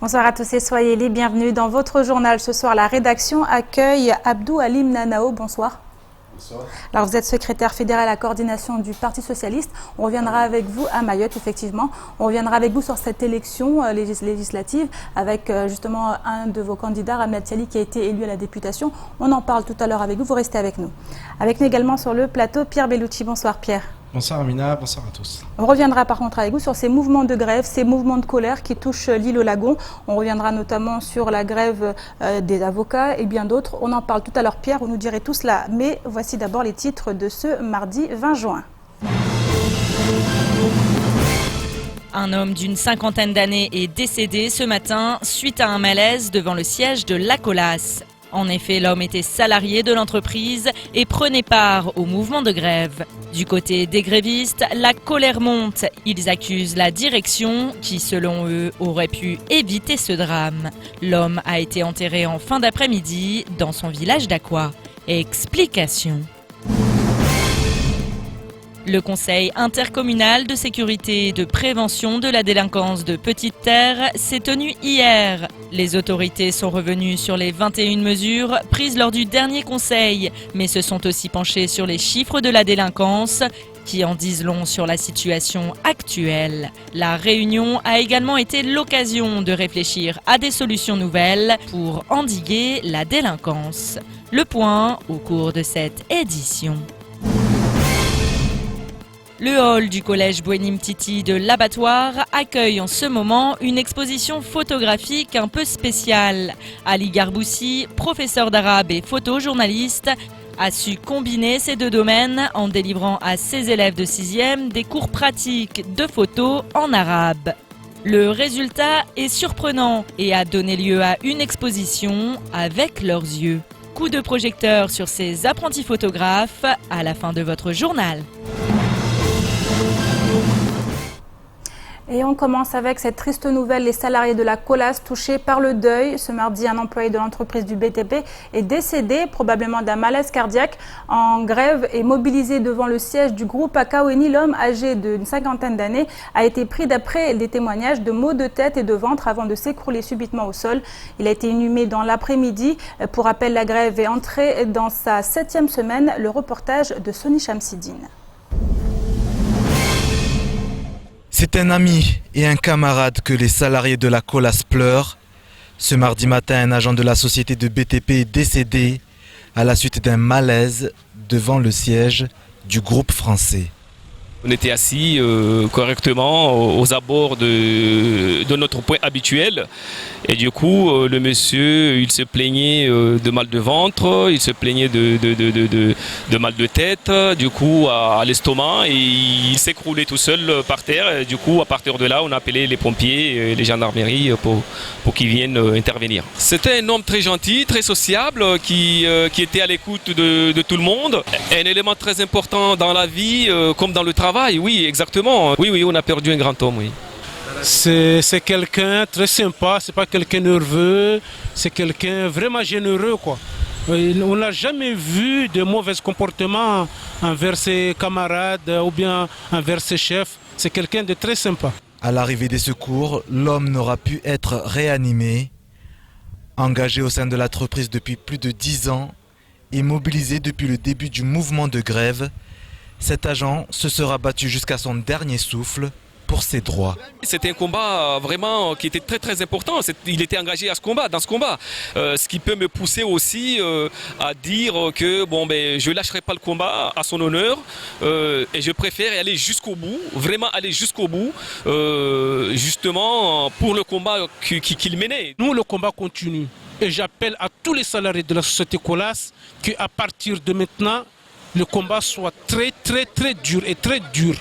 Bonsoir à tous et soyez les bienvenus dans votre journal. Ce soir, la rédaction accueille Abdou Halim Nanao. Bonsoir. Bonsoir. Alors vous êtes secrétaire fédéral à la coordination du Parti Socialiste. On reviendra avec vous à Mayotte, effectivement. On reviendra avec vous sur cette élection législative avec justement un de vos candidats, Ahmed Tiali, qui a été élu à la députation. On en parle tout à l'heure avec vous. Vous restez avec nous. Avec nous également sur le plateau, Pierre Bellucci. Bonsoir Pierre. Bonsoir Amina, bonsoir à tous. On reviendra par contre avec vous sur ces mouvements de grève, ces mouvements de colère qui touchent l'île au Lagon. On reviendra notamment sur la grève des avocats et bien d'autres. On en parle tout à l'heure Pierre, vous nous direz tout cela. Mais voici d'abord les titres de ce mardi 20 juin. Un homme d'une cinquantaine d'années est décédé ce matin suite à un malaise devant le siège de La Colas. En effet, l'homme était salarié de l'entreprise et prenait part au mouvement de grève. Du côté des grévistes, la colère monte. Ils accusent la direction qui, selon eux, aurait pu éviter ce drame. L'homme a été enterré en fin d'après-midi dans son village d'Aqua. Explication. Le Conseil intercommunal de sécurité et de prévention de la délinquance de Petite Terre s'est tenu hier. Les autorités sont revenues sur les 21 mesures prises lors du dernier conseil, mais se sont aussi penchées sur les chiffres de la délinquance qui en disent long sur la situation actuelle. La réunion a également été l'occasion de réfléchir à des solutions nouvelles pour endiguer la délinquance. Le point au cours de cette édition. Le hall du collège Bouenim Titi de l'Abattoir accueille en ce moment une exposition photographique un peu spéciale. Ali Garboussi, professeur d'arabe et photojournaliste, a su combiner ces deux domaines en délivrant à ses élèves de 6e des cours pratiques de photo en arabe. Le résultat est surprenant et a donné lieu à une exposition avec leurs yeux. Coup de projecteur sur ces apprentis photographes à la fin de votre journal. Et on commence avec cette triste nouvelle, les salariés de la Colas touchés par le deuil. Ce mardi, un employé de l'entreprise du BTP est décédé, probablement d'un malaise cardiaque, en grève et mobilisé devant le siège du groupe Akaweni. L'homme, âgé d'une cinquantaine d'années, a été pris d'après les témoignages de maux de tête et de ventre avant de s'écrouler subitement au sol. Il a été inhumé dans l'après-midi. Pour rappel, la grève est entrée dans sa 7e semaine. Le reportage de Sony Chamsidine. C'est un ami et un camarade que les salariés de la Colas pleurent. Ce mardi matin, un agent de la société de BTP est décédé à la suite d'un malaise devant le siège du groupe français. On était assis correctement aux abords de notre point habituel et du coup le monsieur il se plaignait de mal de ventre, il se plaignait de mal de tête, du coup à l'estomac et il s'écroulait tout seul par terre et du coup à partir de là on a appelé les pompiers et les gendarmeries pour qu'ils viennent intervenir. C'était un homme très gentil, très sociable qui était à l'écoute de tout le monde. Un élément très important dans la vie comme dans le travail. Oui, exactement. Oui, on a perdu un grand homme, oui. C'est quelqu'un très sympa, c'est pas quelqu'un nerveux, c'est quelqu'un vraiment généreux, quoi. On n'a jamais vu de mauvais comportements envers ses camarades ou bien envers ses chefs. C'est quelqu'un de très sympa. À l'arrivée des secours, l'homme n'aura pu être réanimé. Engagé au sein de l'entreprise depuis plus de 10 ans et mobilisé depuis le début du mouvement de grève, cet agent se sera battu jusqu'à son dernier souffle pour ses droits. C'était un combat vraiment qui était très très important. Il était engagé dans ce combat. Ce qui peut me pousser aussi à dire que je ne lâcherai pas le combat à son honneur et je préfère aller jusqu'au bout, vraiment aller jusqu'au bout, justement pour le combat qu'il menait. Nous, le combat continue et j'appelle à tous les salariés de la société Colas qu'à partir de maintenant, le combat soit très très très dur et très dur.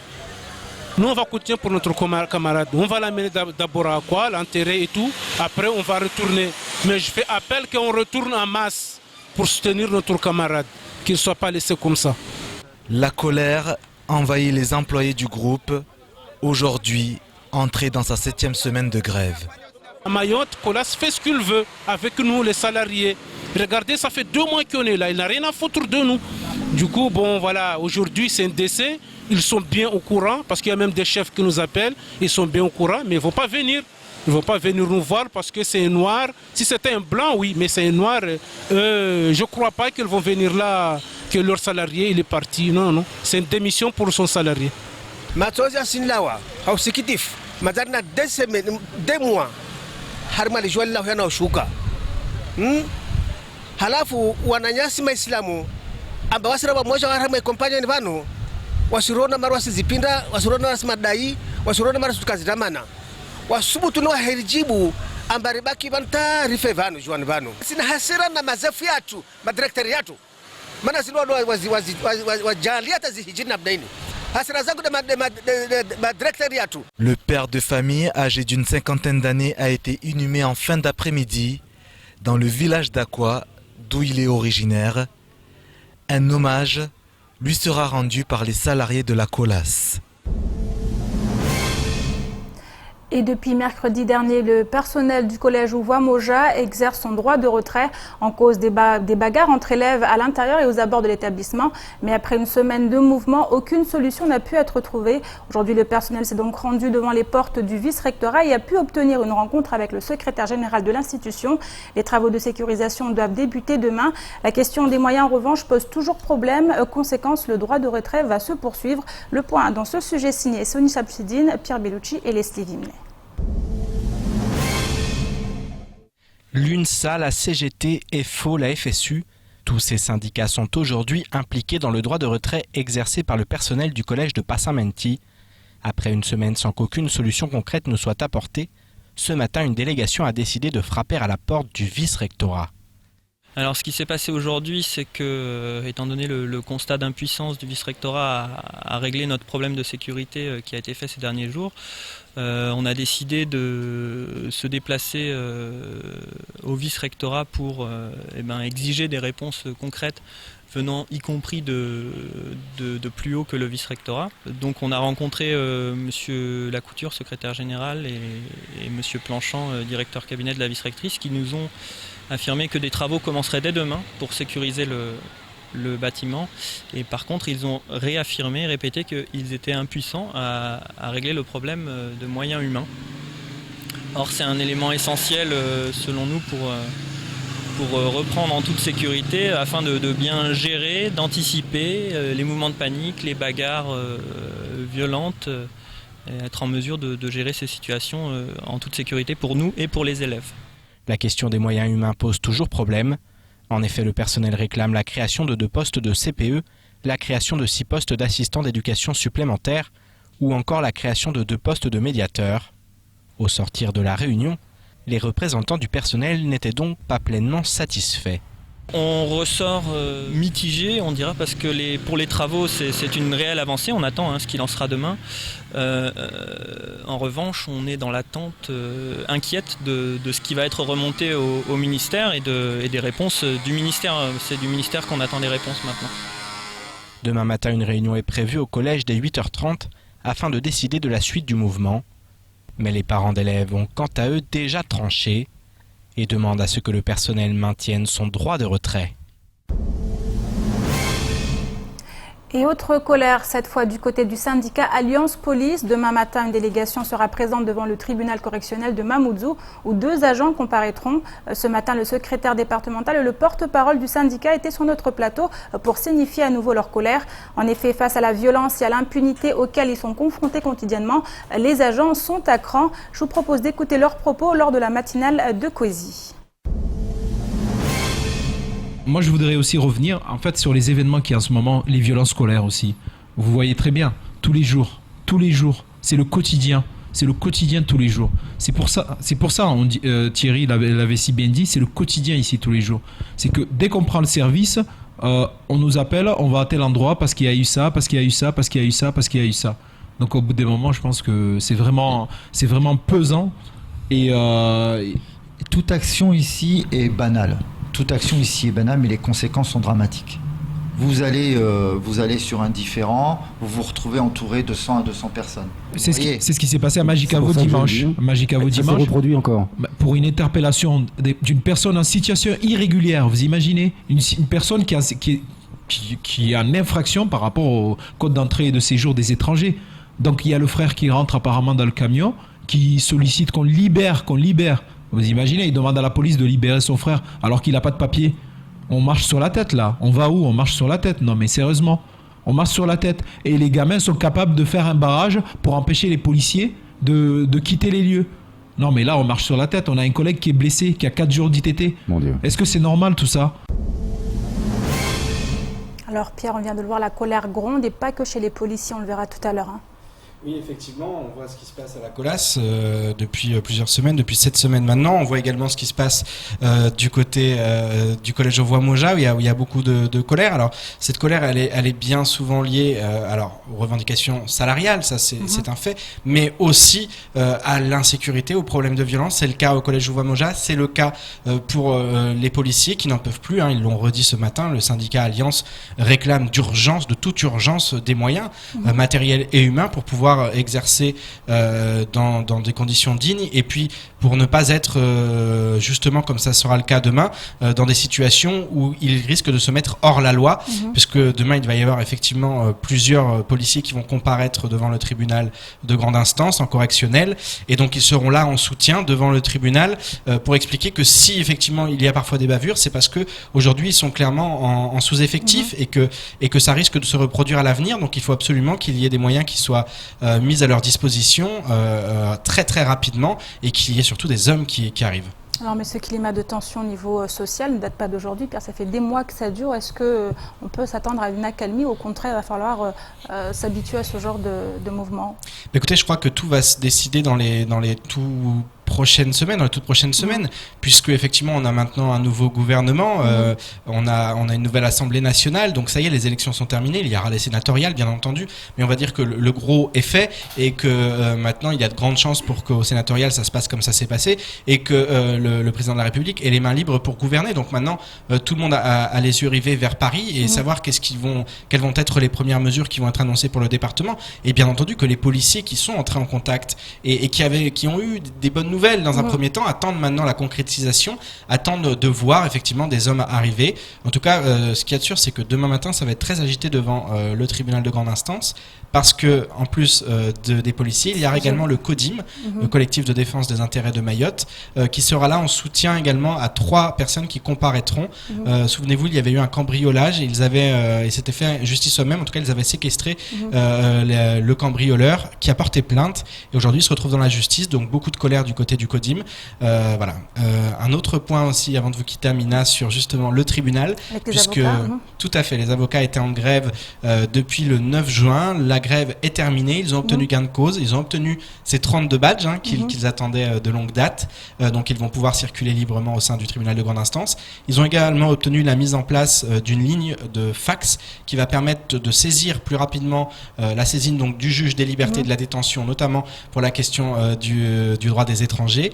Nous on va continuer pour notre camarade. On va l'amener d'abord à quoi, l'enterrer et tout. Après on va retourner. Mais je fais appel qu'on retourne en masse pour soutenir notre camarade. Qu'il ne soit pas laissé comme ça. La colère envahit les employés du groupe. Aujourd'hui, entré dans sa 7e semaine de grève. À Mayotte, Colas fait ce qu'il veut avec nous les salariés. Regardez, ça fait 2 mois qu'on est là. Il n'a rien à foutre de nous. Du coup, voilà, aujourd'hui c'est un décès. Ils sont bien au courant, parce qu'il y a même des chefs qui nous appellent. Ils sont bien au courant, mais ils ne vont pas venir. Ils ne vont pas venir nous voir parce que c'est un noir. Si c'était un blanc, oui, mais c'est un noir. Je ne crois pas qu'ils vont venir là, que leur salarié il est parti. Non, non. C'est une démission pour son salarié. Matoza Sinlawa, hausikitif, madarna 2 semaines, 2 mois. Harma lijualla yana ushuka. Halafu wananyasi Maislamu amba wasira mmoja wa harma companion vano wasirona mara wasizipinda wasirona madai wasirona mara tukazitamana wasubutu no herijibu amba ribaki banta rife vano juan vano sina hasira na mazafu yatu madirector yatu maana sino wajalia tazihijina abdaini. Le père de famille, âgé d'une 50aine d'années, a été inhumé en fin d'après-midi dans le village d'Aqua, d'où il est originaire. Un hommage lui sera rendu par les salariés de la Colas. Et depuis mercredi dernier, le personnel du collège Ouvois-Moja exerce son droit de retrait en cause des bagarres entre élèves à l'intérieur et aux abords de l'établissement. Mais après une semaine de mouvement, aucune solution n'a pu être trouvée. Aujourd'hui, le personnel s'est donc rendu devant les portes du vice-rectorat et a pu obtenir une rencontre avec le secrétaire général de l'institution. Les travaux de sécurisation doivent débuter demain. La question des moyens, en revanche, pose toujours problème. Conséquence, le droit de retrait va se poursuivre. Le point dans ce sujet signé Sony Sapsidine, Pierre Bellucci et Leslie Vimlet. L'UNSA, la CGT, FO, la FSU, tous ces syndicats sont aujourd'hui impliqués dans le droit de retrait exercé par le personnel du collège de Passamenti. Après une semaine sans qu'aucune solution concrète ne soit apportée, ce matin une délégation a décidé de frapper à la porte du vice-rectorat. Alors ce qui s'est passé aujourd'hui, c'est que, étant donné le constat d'impuissance du vice-rectorat à régler notre problème de sécurité qui a été fait ces derniers jours, on a décidé de se déplacer au vice-rectorat pour exiger des réponses concrètes venant y compris de plus haut que le vice-rectorat. Donc on a rencontré Monsieur Lacouture, secrétaire général, et Monsieur Planchant, directeur cabinet de la vice-rectrice, qui nous ont affirmé que des travaux commenceraient dès demain pour sécuriser le bâtiment. Et par contre, ils ont répété qu'ils étaient impuissants à régler le problème de moyens humains. Or, c'est un élément essentiel, selon nous, pour reprendre en toute sécurité, afin de bien gérer, d'anticiper les mouvements de panique, les bagarres violentes, et être en mesure de gérer ces situations en toute sécurité pour nous et pour les élèves. La question des moyens humains pose toujours problème. En effet, le personnel réclame la création de 2 postes de CPE, la création de 6 postes d'assistants d'éducation supplémentaires ou encore la création de 2 postes de médiateurs. Au sortir de la réunion, les représentants du personnel n'étaient donc pas pleinement satisfaits. On ressort mitigé, on dira, parce que pour les travaux, c'est une réelle avancée. On attend ce qu'il en sera demain. En revanche, on est dans l'attente inquiète de ce qui va être remonté au ministère et des réponses du ministère. C'est du ministère qu'on attend des réponses maintenant. Demain matin, une réunion est prévue au collège dès 8h30 afin de décider de la suite du mouvement. Mais les parents d'élèves ont quant à eux déjà tranché et demande à ce que le personnel maintienne son droit de retrait. Et autre colère, cette fois du côté du syndicat Alliance Police. Demain matin, une délégation sera présente devant le tribunal correctionnel de Mamoudzou, où 2 agents comparaîtront. Ce matin, le secrétaire départemental et le porte-parole du syndicat étaient sur notre plateau pour signifier à nouveau leur colère. En effet, face à la violence et à l'impunité auxquelles ils sont confrontés quotidiennement, les agents sont à cran. Je vous propose d'écouter leurs propos lors de la matinale de Kwezi. Moi, je voudrais aussi revenir en fait sur les événements qui en ce moment, les violences scolaires aussi. Vous voyez très bien, tous les jours, c'est le quotidien de tous les jours. C'est pour ça, on dit, Thierry l'avait si bien dit, c'est le quotidien ici tous les jours. C'est que dès qu'on prend le service, on nous appelle, on va à tel endroit parce qu'il y a eu ça, parce qu'il y a eu ça, parce qu'il y a eu ça, parce qu'il y a eu ça. Donc au bout des moments, je pense que c'est vraiment pesant et toute action ici est banale. Toute action ici est banale, mais les conséquences sont dramatiques. Vous allez sur un différend, vous vous retrouvez entouré de 100 à 200 personnes. C'est ce qui s'est passé à Magicavo dimanche. Ça s'est reproduit encore. Pour une interpellation d'une personne en situation irrégulière, vous imaginez une personne qui est en infraction par rapport au code d'entrée et de séjour des étrangers. Donc il y a le frère qui rentre apparemment dans le camion, qui sollicite qu'on libère. Vous imaginez, il demande à la police de libérer son frère alors qu'il n'a pas de papier. On marche sur la tête là. On va où? On marche sur la tête. Non mais sérieusement, on marche sur la tête. Et les gamins sont capables de faire un barrage pour empêcher les policiers de quitter les lieux. Non mais là on marche sur la tête. On a un collègue qui est blessé, qui a 4 jours d'ITT. Mon Dieu. Est-ce que c'est normal tout ça? Alors Pierre, on vient de le voir, la colère gronde et pas que chez les policiers, on le verra tout à l'heure. Oui, effectivement, on voit ce qui se passe à la Colasse depuis plusieurs semaines, depuis 7 semaines maintenant. On voit également ce qui se passe du côté du collège Geoffroy-Moja où il y a beaucoup de colère. Alors, cette colère, elle est bien souvent liée aux revendications salariales, ça c'est un fait, mais aussi à l'insécurité, aux problèmes de violence. C'est le cas au collège Geoffroy-Moja, c'est le cas pour les policiers qui n'en peuvent plus. Ils l'ont redit ce matin, le syndicat Alliance réclame d'urgence, de toute urgence, des moyens matériels et humains pour pouvoir exercer dans des conditions dignes et puis pour ne pas être justement comme ça sera le cas demain dans des situations où ils risquent de se mettre hors la loi puisque demain il va y avoir effectivement plusieurs policiers qui vont comparaître devant le tribunal de grande instance en correctionnel et donc ils seront là en soutien devant le tribunal pour expliquer que si effectivement il y a parfois des bavures, c'est parce que aujourd'hui ils sont clairement en sous-effectif et que ça risque de se reproduire à l'avenir, donc il faut absolument qu'il y ait des moyens qui soient mis à leur disposition très très rapidement et qu'il y ait surtout des hommes qui arrivent. Alors, mais ce climat de tension au niveau social ne date pas d'aujourd'hui, car ça fait des mois que ça dure. Est-ce qu'on peut s'attendre à une accalmie ou au contraire, il va falloir s'habituer à ce genre de mouvement? Écoutez, je crois que tout va se décider dans les toutes prochaines semaines, puisque effectivement on a maintenant un nouveau gouvernement, on a une nouvelle Assemblée nationale, donc ça y est, les élections sont terminées, il y aura les sénatoriales bien entendu, mais on va dire que le gros est fait et que maintenant il y a de grandes chances pour qu'au sénatorial ça se passe comme ça s'est passé et que le président de la République ait les mains libres pour gouverner. Donc maintenant tout le monde a les yeux rivés vers Paris et savoir quelles vont être les premières mesures qui vont être annoncées pour le département, et bien entendu que les policiers qui sont entrés en contact et qui ont eu des bonnes nouvelles dans un premier temps, attendent maintenant la concrétisation, attendent de voir effectivement des hommes arriver. En tout cas, ce qu'il y a de sûr, c'est que demain matin, ça va être très agité devant le tribunal de grande instance, parce que en plus des policiers, il y aura également le CODIM, le collectif de défense des intérêts de Mayotte, qui sera là en soutien également à 3 personnes qui comparaîtront. Souvenez-vous, il y avait eu un cambriolage et ils s'étaient fait justice eux-mêmes. En tout cas, ils avaient séquestré le cambrioleur qui a porté plainte et aujourd'hui il se retrouve dans la justice. Donc beaucoup de colère du côté du CODIM. Voilà. Un autre point aussi, avant de vous quitter, Amina, sur justement le tribunal, puisque tout à fait, les avocats étaient en grève depuis le 9 juin. La grève est terminée, ils ont obtenu gain de cause, ils ont obtenu ces 32 badges qu'ils attendaient de longue date, donc ils vont pouvoir circuler librement au sein du tribunal de grande instance. Ils ont également obtenu la mise en place d'une ligne de fax qui va permettre de saisir plus rapidement la saisine donc du juge des libertés et de la détention, notamment pour la question du droit des étrangers.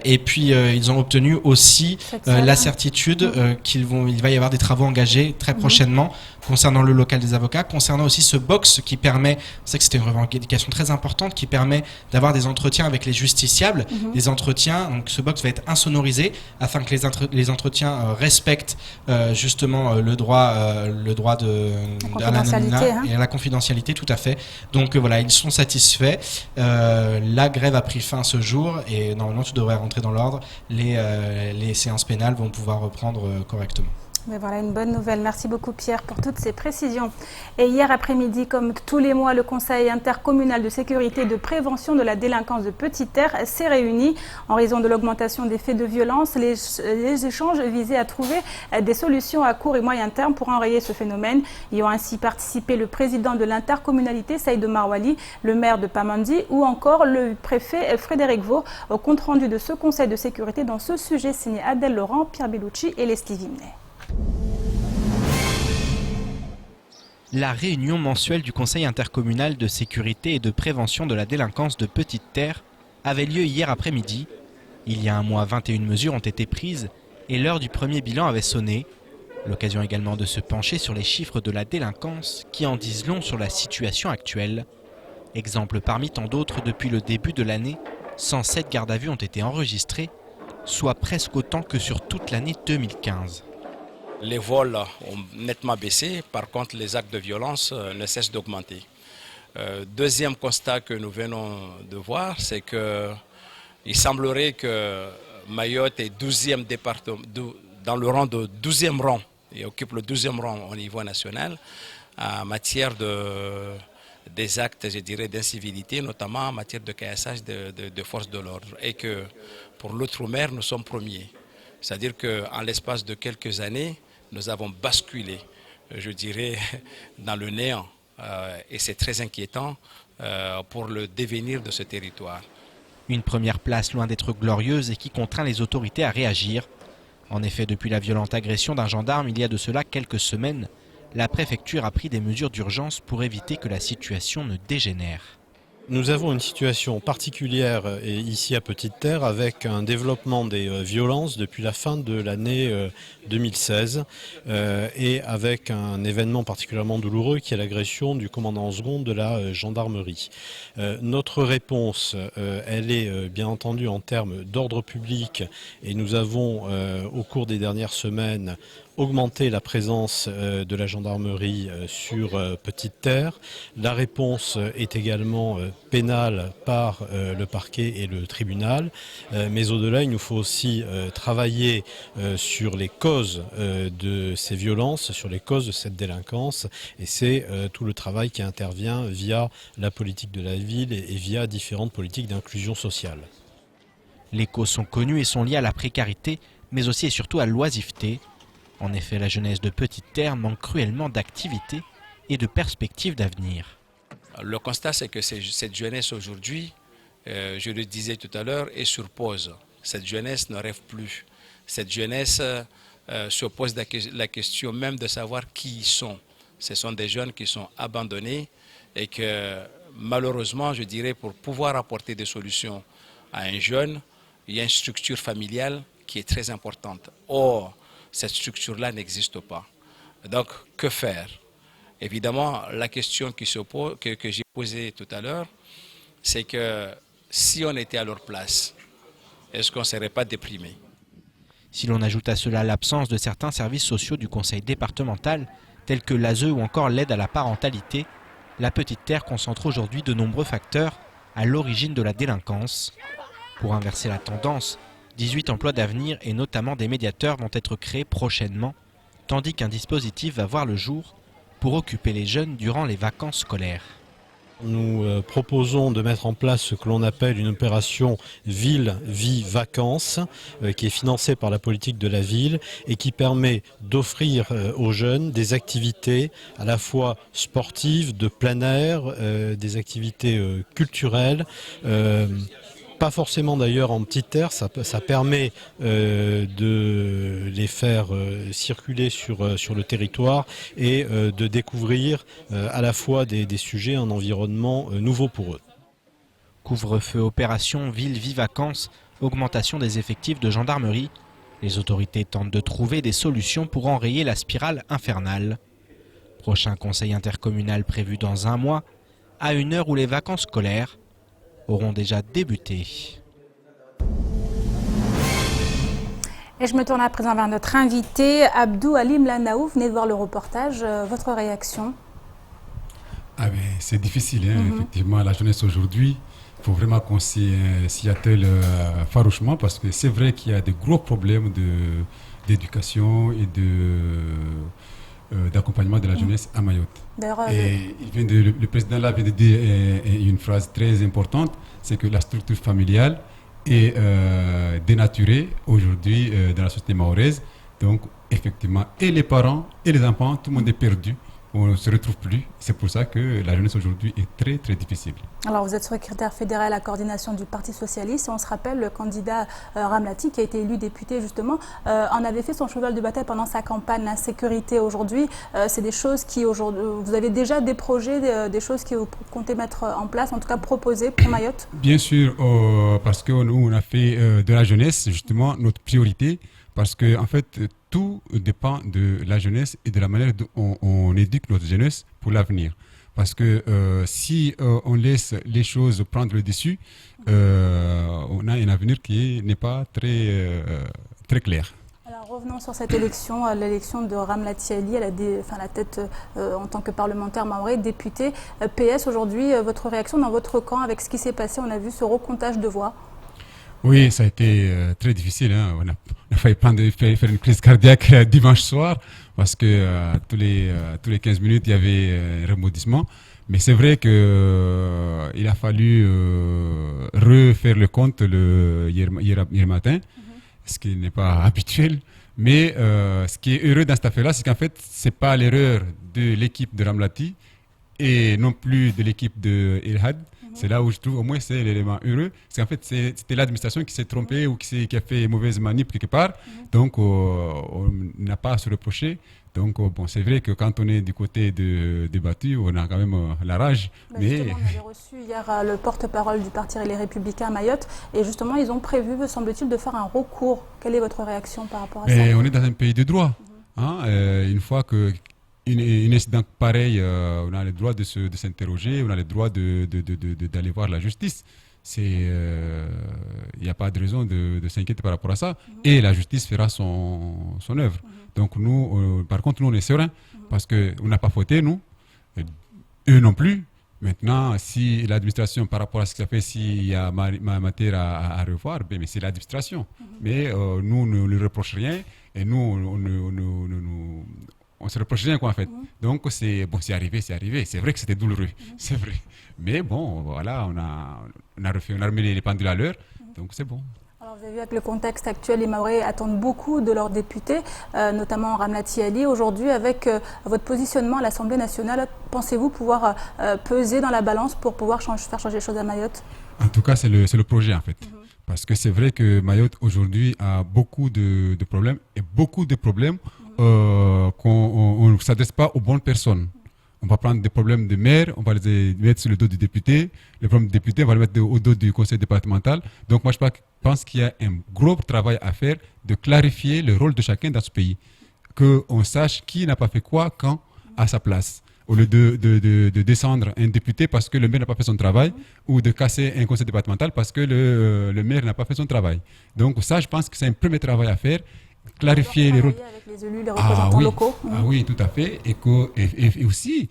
Et puis ils ont obtenu aussi la certitude qu'il va y avoir des travaux engagés très prochainement concernant le local des avocats, concernant aussi ce box qui permet, on sait que c'était une revendication très importante, qui permet d'avoir des entretiens avec les justiciables, des entretiens, donc ce box va être insonorisé afin que les entretiens respectent justement le droit à l'anonymat et à la confidentialité, tout à fait. Donc voilà, ils sont satisfaits. La grève a pris fin ce jour et normalement tout devrait rentrer dans l'ordre. Les séances pénales vont pouvoir reprendre correctement. Mais voilà une bonne nouvelle. Merci beaucoup Pierre pour toutes ces précisions. Et hier après-midi, comme tous les mois, le Conseil intercommunal de sécurité et de prévention de la délinquance de Petite Terre s'est réuni. En raison de l'augmentation des faits de violence, les échanges visaient à trouver des solutions à court et moyen terme pour enrayer ce phénomène. Y ont ainsi participé le président de l'intercommunalité, Saïd Marwali, le maire de Pamandi ou encore le préfet Frédéric Vaux. Au compte-rendu de ce Conseil de sécurité dans ce sujet signé Adèle Laurent, Pierre Bellucci et Leslie Vimnet. La réunion mensuelle du Conseil intercommunal de sécurité et de prévention de la délinquance de Petite Terre avait lieu hier après-midi. Il y a un mois, 21 mesures ont été prises et l'heure du premier bilan avait sonné. L'occasion également de se pencher sur les chiffres de la délinquance qui en disent long sur la situation actuelle. Exemple parmi tant d'autres, depuis le début de l'année, 107 gardes à vue ont été enregistrés, soit presque autant que sur toute l'année 2015. Les vols ont nettement baissé, par contre les actes de violence ne cessent d'augmenter. Deuxième constat que nous venons de voir, c'est qu'il semblerait que Mayotte est 12e département, dans le rang de 12e rang, et occupe le 12e rang au niveau national en matière des actes, je dirais, d'incivilité, notamment en matière de caillassage de forces de l'ordre. Et que pour l'outre-mer, nous sommes premiers. C'est-à-dire qu'en l'espace de quelques années, nous avons basculé, je dirais, dans le néant. Et c'est très inquiétant pour le devenir de ce territoire. Une première place loin d'être glorieuse et qui contraint les autorités à réagir. En effet, depuis la violente agression d'un gendarme il y a de cela quelques semaines, la préfecture a pris des mesures d'urgence pour éviter que la situation ne dégénère. Nous avons une situation particulière ici à Petite-Terre avec un développement des violences depuis la fin de l'année 2016 et avec un événement particulièrement douloureux qui est l'agression du commandant en seconde de la gendarmerie. Notre réponse, elle est bien entendu en termes d'ordre public et nous avons au cours des dernières semaines augmenter la présence de la gendarmerie sur Petite-Terre. La réponse est également pénale par le parquet et le tribunal. Mais au-delà, il nous faut aussi travailler sur les causes de ces violences, sur les causes de cette délinquance. Et c'est tout le travail qui intervient via la politique de la ville et via différentes politiques d'inclusion sociale. Les causes sont connues et sont liées à la précarité, mais aussi et surtout à l'oisiveté. En effet, la jeunesse de Petite-Terre manque cruellement d'activités et de perspectives d'avenir. Le constat, c'est que cette jeunesse aujourd'hui, je le disais tout à l'heure, est sur pause. Cette jeunesse ne rêve plus. Cette jeunesse se pose la question même de savoir qui ils sont. Ce sont des jeunes qui sont abandonnés et que malheureusement, je dirais, pour pouvoir apporter des solutions à un jeune, il y a une structure familiale qui est très importante. Or, cette structure-là n'existe pas. Donc, que faire? Évidemment, la question que j'ai posée tout à l'heure, c'est que si on était à leur place, est-ce qu'on ne serait pas déprimé? Si l'on ajoute à cela l'absence de certains services sociaux du conseil départemental, tels que l'ASE ou encore l'aide à la parentalité, la Petite-Terre concentre aujourd'hui de nombreux facteurs à l'origine de la délinquance. Pour inverser la tendance, 18 emplois d'avenir et notamment des médiateurs vont être créés prochainement, tandis qu'un dispositif va voir le jour pour occuper les jeunes durant les vacances scolaires. Nous proposons de mettre en place ce que l'on appelle une opération Ville, Vie, Vacances, qui est financée par la politique de la ville et qui permet d'offrir aux jeunes des activités à la fois sportives, de plein air, des activités culturelles, pas forcément d'ailleurs en petite terre, ça permet de les faire circuler sur le territoire et de découvrir à la fois des sujets, un environnement nouveau pour eux. Couvre-feu, opération, ville, vie, vacances, augmentation des effectifs de gendarmerie. Les autorités tentent de trouver des solutions pour enrayer la spirale infernale. Prochain conseil intercommunal prévu dans 1 mois, à une heure où les vacances scolaires auront déjà débuté. Et je me tourne à présent vers notre invité, Abdou Halim Lanaou. Venez de voir le reportage. Votre réaction? C'est difficile, effectivement, la jeunesse aujourd'hui. Il faut vraiment qu'on s'y attelle farouchement parce que c'est vrai qu'il y a des gros problèmes d'éducation et d'accompagnement de la jeunesse à Mayotte. Et le président là vient de dire une phrase très importante, c'est que la structure familiale est dénaturée aujourd'hui dans la société mahoraise. Donc effectivement, et les parents et les enfants, tout le monde est perdu. On ne se retrouve plus. C'est pour ça que la jeunesse aujourd'hui est très très difficile. Alors vous êtes secrétaire fédéral à la coordination du Parti Socialiste. Et on se rappelle, le candidat Ramlati, qui a été élu député justement, en avait fait son cheval de bataille pendant sa campagne. La sécurité aujourd'hui, c'est des choses qui aujourd'hui, vous avez déjà des projets, des choses que vous comptez mettre en place, en tout cas proposer pour Mayotte? Bien sûr, parce que nous on a fait de la jeunesse justement notre priorité. Parce que en fait, tout dépend de la jeunesse et de la manière dont on éduque notre jeunesse pour l'avenir. Parce que si on laisse les choses prendre le dessus, on a un avenir qui n'est pas très clair. Alors revenons sur cette élection, l'élection de Ramlati Ali à la tête en tant que parlementaire maoré, député PS. Aujourd'hui, votre réaction dans votre camp avec ce qui s'est passé, on a vu ce recomptage de voix. Oui, ça a été très difficile. Hein. On a failli faire une crise cardiaque dimanche soir parce que tous les 15 minutes, il y avait un rebondissement. Mais c'est vrai qu'il a fallu refaire le compte hier matin, ce qui n'est pas habituel. Mais ce qui est heureux dans cette affaire-là, c'est qu'en fait, ce n'est pas l'erreur de l'équipe de Ramlati et non plus de l'équipe de Irhad. C'est là où je trouve au moins c'est l'élément heureux. C'est qu'en fait, c'était l'administration qui s'est trompée ou qui a fait mauvaise manip quelque part. Donc, on n'a pas à se reprocher. Donc, bon, c'est vrai que quand on est du côté des battus, on a quand même la rage. Mais on avait reçu hier le porte-parole du Parti Les Républicains à Mayotte. Et justement, ils ont prévu, me semble-t-il, de faire un recours. Quelle est votre réaction par rapport à ça? On est dans un pays de droit. Une fois que une incident pareil, on a le droit de s'interroger, on a le droit d'aller voir la justice. Il n'y a pas de raison de s'inquiéter par rapport à ça. Et la justice fera son œuvre. Donc nous, par contre, nous on est sereins parce qu'on n'a pas fauté, nous. Eux non plus. Maintenant, si l'administration, par rapport à ce que ça fait, s'il y a matière à revoir, mais c'est l'administration. Mais nous ne lui reprochons rien et nous on se reproche rien, quoi, en fait. Donc, c'est arrivé. C'est vrai que c'était douloureux, c'est vrai. Mais bon, voilà, on a remis les pendules à l'heure, donc c'est bon. Alors, vous avez vu, avec le contexte actuel, les Maorais attendent beaucoup de leurs députés, notamment Ramlati Ali. Aujourd'hui, avec votre positionnement à l'Assemblée nationale, pensez-vous pouvoir peser dans la balance pour pouvoir faire changer les choses à Mayotte? En tout cas, c'est le projet, en fait. Parce que c'est vrai que Mayotte, aujourd'hui, a beaucoup de problèmes, et beaucoup de problèmes qu'on ne s'adresse pas aux bonnes personnes. On va prendre des problèmes de maire, on va les mettre sur le dos du député. Les problèmes du député, on va les mettre au dos du conseil départemental. Donc moi, je pense qu'il y a un gros travail à faire de clarifier le rôle de chacun dans ce pays. Qu'on sache qui n'a pas fait quoi, quand, à sa place. Au lieu de descendre un député parce que le maire n'a pas fait son travail, ou de casser un conseil départemental parce que le maire n'a pas fait son travail. Donc ça, je pense que c'est un premier travail à faire. Clarifier les rôles avec les élus, les représentants locaux. Ah oui, tout à fait. Et aussi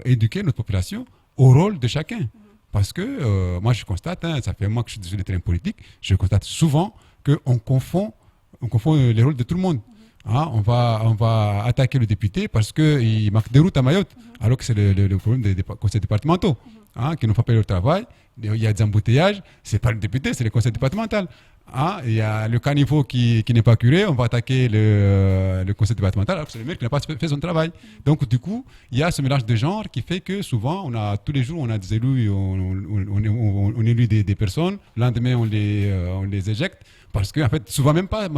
éduquer notre population au rôle de chacun. Parce que moi, je constate, ça fait un mois que je suis sur le terrain politique, je constate souvent qu'on confond les rôles de tout le monde. On va attaquer le député parce qu'il manque des routes à Mayotte, alors que c'est le problème des conseils départementaux qui n'ont pas payé leur travail. Il y a des embouteillages, ce n'est pas le député, c'est le conseil départemental. Il y a le caniveau qui n'est pas curé, on va attaquer le conseil départemental alors que c'est le maire qui n'a pas fait son travail. Donc du coup, il y a ce mélange de genres qui fait que souvent, tous les jours, on a des élus, on élit des personnes, le lendemain, on les éjecte, parce que en fait, souvent même pas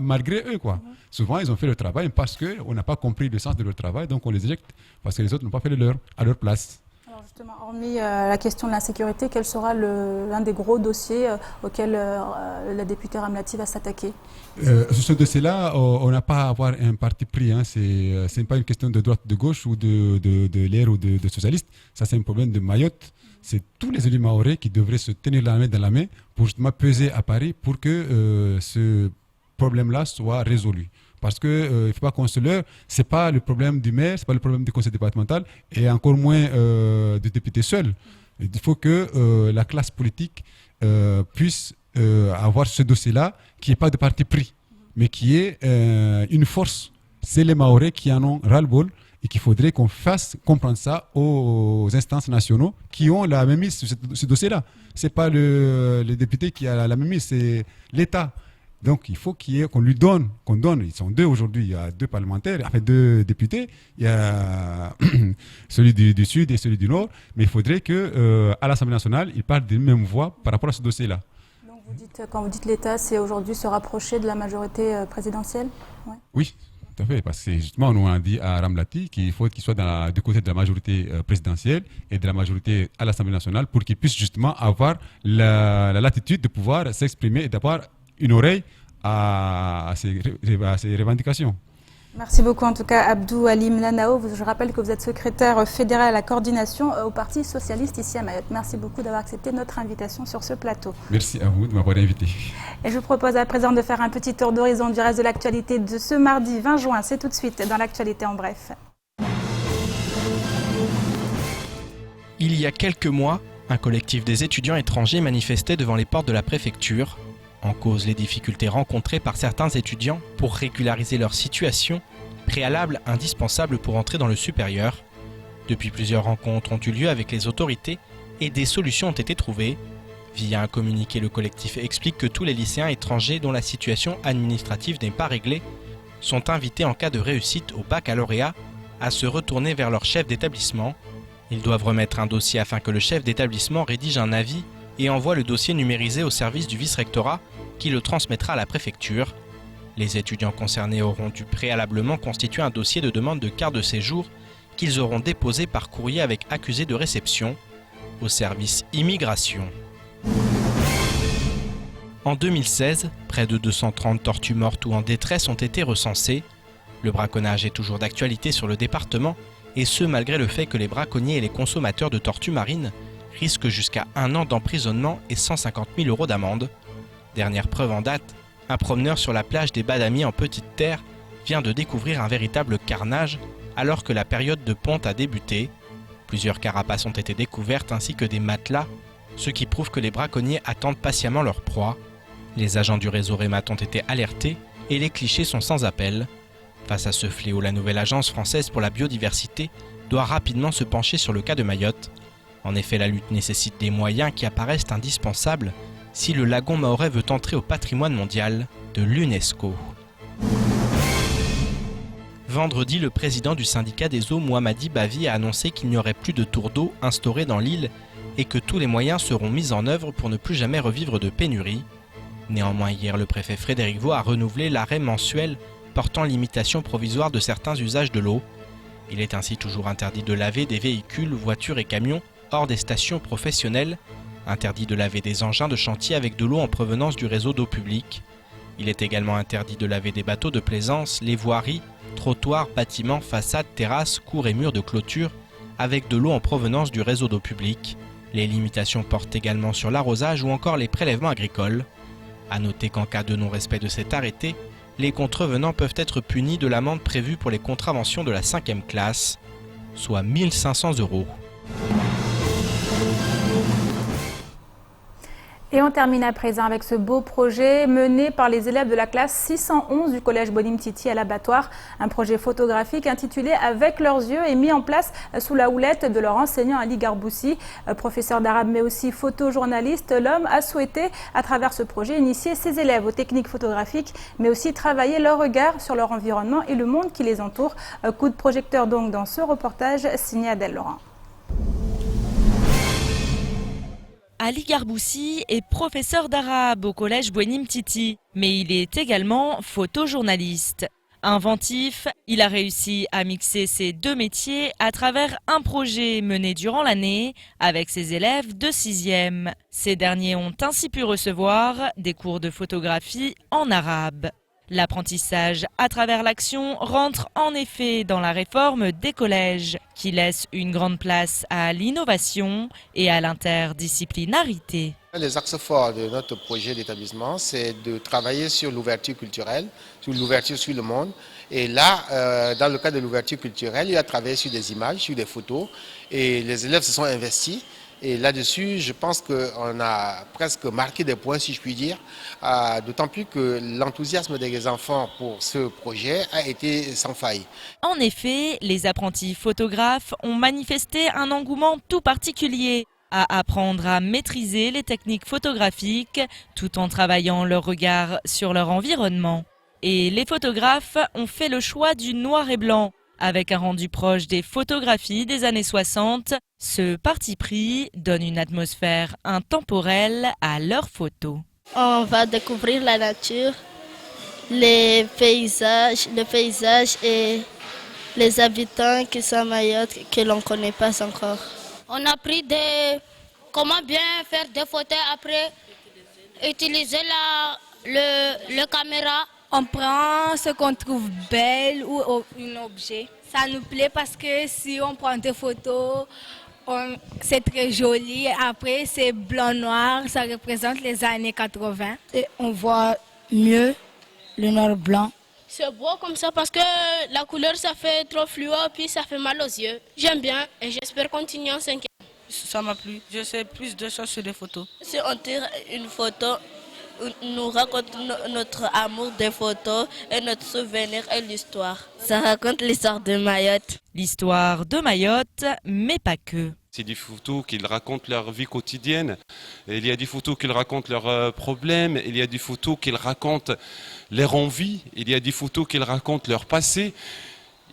malgré eux, quoi. Souvent, ils ont fait le travail parce qu'on n'a pas compris le sens de leur travail, donc on les éjecte parce que les autres n'ont pas fait le leur à leur place. Alors justement, hormis la question de l'insécurité, quel sera l'un des gros dossiers auxquels la députée Ramlati va s'attaquer? Sur ce dossier-là, on n'a pas à avoir un parti pris. Ce n'est pas une question de droite, de gauche ou de l'air ou de socialiste. Ça, c'est un problème de Mayotte. C'est tous les élus mahorais qui devraient se tenir la main dans la main pour justement peser à Paris pour que ce problème-là soit résolu. Parce qu'il ne faut pas qu'on se leurre, ce n'est pas le problème du maire, ce n'est pas le problème du conseil départemental et encore moins du député seul. Il faut que la classe politique puisse avoir ce dossier-là qui n'est pas de parti pris, mais qui est une force. C'est les Mahorais qui en ont ras-le-bol et qu'il faudrait qu'on fasse comprendre ça aux instances nationaux qui ont la même mise sur ce dossier-là. Ce n'est pas le député qui a la même mise, c'est l'État. Donc il faut qu'on lui donne, ils sont deux aujourd'hui, il y a deux parlementaires, enfin deux députés, il y a celui du Sud et celui du Nord, mais il faudrait qu'à l'Assemblée nationale, ils parlent d'une même voix par rapport à ce dossier-là. Donc quand vous dites l'État, c'est aujourd'hui se rapprocher de la majorité présidentielle? Oui, tout à fait, parce que justement, on a dit à Ramlati qu'il faut qu'il soit du côté de la majorité présidentielle et de la majorité à l'Assemblée nationale pour qu'il puisse justement avoir la latitude de pouvoir s'exprimer et d'avoir une oreille à ces revendications. Merci beaucoup en tout cas Abdou Halim Lanao. Je rappelle que vous êtes secrétaire fédéral à la coordination au Parti Socialiste ici à Mayotte. Merci beaucoup d'avoir accepté notre invitation sur ce plateau. Merci à vous de m'avoir invité. Et je vous propose à présent de faire un petit tour d'horizon du reste de l'actualité de ce mardi 20 juin. C'est tout de suite dans l'actualité en bref. Il y a quelques mois, un collectif des étudiants étrangers manifestait devant les portes de la préfecture. En cause, les difficultés rencontrées par certains étudiants pour régulariser leur situation, préalable indispensable pour entrer dans le supérieur. Depuis, plusieurs rencontres ont eu lieu avec les autorités et des solutions ont été trouvées. Via un communiqué, le collectif explique que tous les lycéens étrangers dont la situation administrative n'est pas réglée sont invités en cas de réussite au baccalauréat à se retourner vers leur chef d'établissement. Ils doivent remettre un dossier afin que le chef d'établissement rédige un avis et envoie le dossier numérisé au service du vice-rectorat qui le transmettra à la préfecture. Les étudiants concernés auront dû préalablement constituer un dossier de demande de carte de séjour qu'ils auront déposé par courrier avec accusé de réception au service immigration. En 2016, près de 230 tortues mortes ou en détresse ont été recensées. Le braconnage est toujours d'actualité sur le département, et ce malgré le fait que les braconniers et les consommateurs de tortues marines risquent jusqu'à 1 an d'emprisonnement et 150 000 € d'amende. Dernière preuve en date, un promeneur sur la plage des Badami en Petite Terre vient de découvrir un véritable carnage alors que la période de ponte a débuté. Plusieurs carapaces ont été découvertes ainsi que des matelas, ce qui prouve que les braconniers attendent patiemment leur proie. Les agents du réseau REMAT ont été alertés et les clichés sont sans appel. Face à ce fléau, la nouvelle agence française pour la biodiversité doit rapidement se pencher sur le cas de Mayotte. En effet, la lutte nécessite des moyens qui apparaissent indispensables si le lagon mahorais veut entrer au patrimoine mondial de l'UNESCO. Vendredi, le président du syndicat des eaux, Mohamadi Bavi, a annoncé qu'il n'y aurait plus de tours d'eau instaurés dans l'île et que tous les moyens seront mis en œuvre pour ne plus jamais revivre de pénurie. Néanmoins, hier, le préfet Frédéric Vaux a renouvelé l'arrêt mensuel portant limitation provisoire de certains usages de l'eau. Il est ainsi toujours interdit de laver des véhicules, voitures et camions hors des stations professionnelles, interdit de laver des engins de chantier avec de l'eau en provenance du réseau d'eau publique. Il est également interdit de laver des bateaux de plaisance, les voiries, trottoirs, bâtiments, façades, terrasses, cours et murs de clôture avec de l'eau en provenance du réseau d'eau publique. Les limitations portent également sur l'arrosage ou encore les prélèvements agricoles. A noter qu'en cas de non-respect de cet arrêté, les contrevenants peuvent être punis de l'amende prévue pour les contraventions de la 5e classe, soit 1 500 €. Et on termine à présent avec ce beau projet mené par les élèves de la classe 611 du collège Bonim Titi à l'Abattoir. Un projet photographique intitulé « Avec leurs yeux » et mis en place sous la houlette de leur enseignant Ali Garboussi. Professeur d'arabe mais aussi photojournaliste, l'homme a souhaité à travers ce projet initier ses élèves aux techniques photographiques mais aussi travailler leur regard sur leur environnement et le monde qui les entoure. Coup de projecteur donc dans ce reportage signé Adèle Laurent. Ali Garboussi est professeur d'arabe au collège Bonim Titi, mais il est également photojournaliste. Inventif, il a réussi à mixer ces deux métiers à travers un projet mené durant l'année avec ses élèves de 6e. Ces derniers ont ainsi pu recevoir des cours de photographie en arabe. L'apprentissage à travers l'action rentre en effet dans la réforme des collèges, qui laisse une grande place à l'innovation et à l'interdisciplinarité. Les axes forts de notre projet d'établissement, c'est de travailler sur l'ouverture culturelle, sur l'ouverture sur le monde. Et là, dans le cadre de l'ouverture culturelle, il a travaillé sur des images, sur des photos, et les élèves se sont investis. Et là-dessus, je pense qu'on a presque marqué des points, si je puis dire, d'autant plus que l'enthousiasme des enfants pour ce projet a été sans faille. En effet, les apprentis photographes ont manifesté un engouement tout particulier à apprendre à maîtriser les techniques photographiques tout en travaillant leur regard sur leur environnement. Et les photographes ont fait le choix du noir et blanc, avec un rendu proche des photographies des années 60, ce parti pris donne une atmosphère intemporelle à leurs photos. On va découvrir la nature, les paysages et les habitants qui sont à Mayotte que l'on ne connaît pas encore. On a appris comment bien faire des photos, après utiliser la caméra On prend ce qu'on trouve belle ou un objet. Ça nous plaît parce que si on prend des photos, c'est très joli. Après, c'est blanc-noir, ça représente les années 80. Et on voit mieux le noir-blanc. C'est beau comme ça parce que la couleur, ça fait trop fluo, puis ça fait mal aux yeux. J'aime bien et j'espère continuer en 5e. Ça m'a plu. Je sais plus de choses sur les photos. Si on tire une photo, nous raconte notre amour des photos et notre souvenir et l'histoire. Ça raconte l'histoire de Mayotte. L'histoire de Mayotte, mais pas que. C'est des photos qui racontent leur vie quotidienne. Il y a des photos qui racontent leurs problèmes. Il y a des photos qui racontent leur envie. Il y a des photos qui racontent leur passé.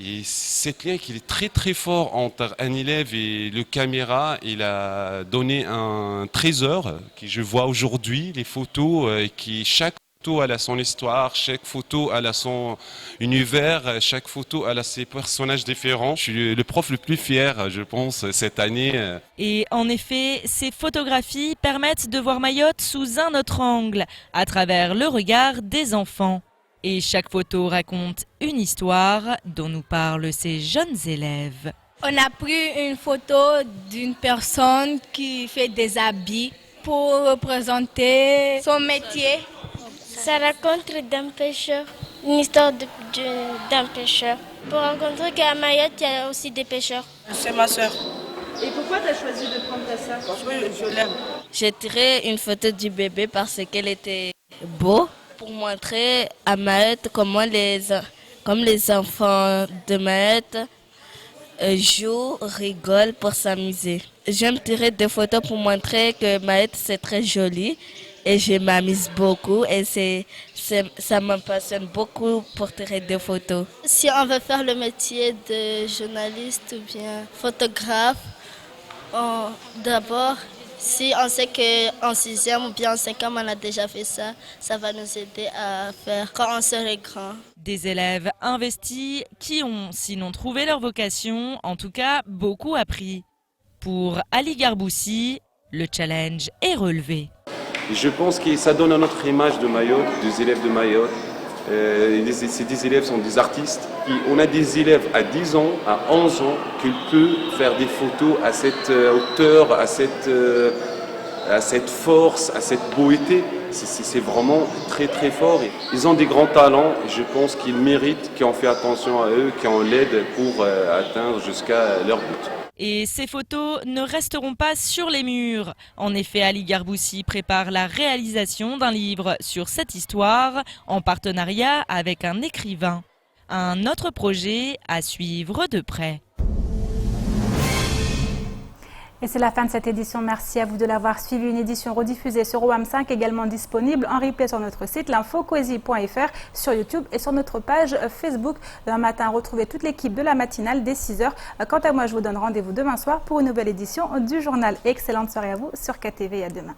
Et cet lien qui est très très fort entre un élève et le caméra, il a donné un trésor que je vois aujourd'hui, les photos, qui chaque photo a son histoire, chaque photo a son univers, chaque photo a ses personnages différents. Je suis le prof le plus fier, je pense, cette année. Et en effet, ces photographies permettent de voir Mayotte sous un autre angle, à travers le regard des enfants. Et chaque photo raconte une histoire dont nous parlent ces jeunes élèves. On a pris une photo d'une personne qui fait des habits pour représenter son métier. Ça raconte d'un pêcheur, une histoire d'un pêcheur. Pour rencontrer qu'à Mayotte, il y a aussi des pêcheurs. C'est ma soeur. Et pourquoi tu as choisi de prendre ta soeur? Parce que je l'aime. J'ai tiré une photo du bébé parce qu'elle était beau, pour montrer à Mayotte comment comme les enfants de Mayotte jouent, rigolent pour s'amuser. J'aime tirer des photos pour montrer que Mayotte c'est très joli et je m'amuse beaucoup et ça me passionne beaucoup pour tirer des photos. Si on veut faire le métier de journaliste ou bien photographe, d'abord, si on sait qu'en 6e ou bien en 5e on a déjà fait ça, ça va nous aider à faire quand on serait grand. Des élèves investis qui ont, sinon trouvé leur vocation, en tout cas beaucoup appris. Pour Ali Garboussi, le challenge est relevé. Je pense que ça donne une autre image de Mayotte, des élèves de Mayotte. Ces élèves sont des artistes. Et on a des élèves à 10 ans, à 11 ans, qui peuvent faire des photos à cette hauteur, à cette force, à cette beauté. C'est vraiment très très fort. Ils ont des grands talents et je pense qu'ils méritent qu'on fait attention à eux, qu'on l'aide pour atteindre jusqu'à leur but. Et ces photos ne resteront pas sur les murs. En effet, Ali Garboussi prépare la réalisation d'un livre sur cette histoire en partenariat avec un écrivain. Un autre projet à suivre de près. Et c'est la fin de cette édition. Merci à vous de l'avoir suivi. Une édition rediffusée sur OAM5, également disponible en replay sur notre site l'infocoesie.fr, sur YouTube et sur notre page Facebook. Demain matin, retrouvez toute l'équipe de la matinale dès 6h. Quant à moi, je vous donne rendez-vous demain soir pour une nouvelle édition du journal. Excellente soirée à vous sur KTV et à demain.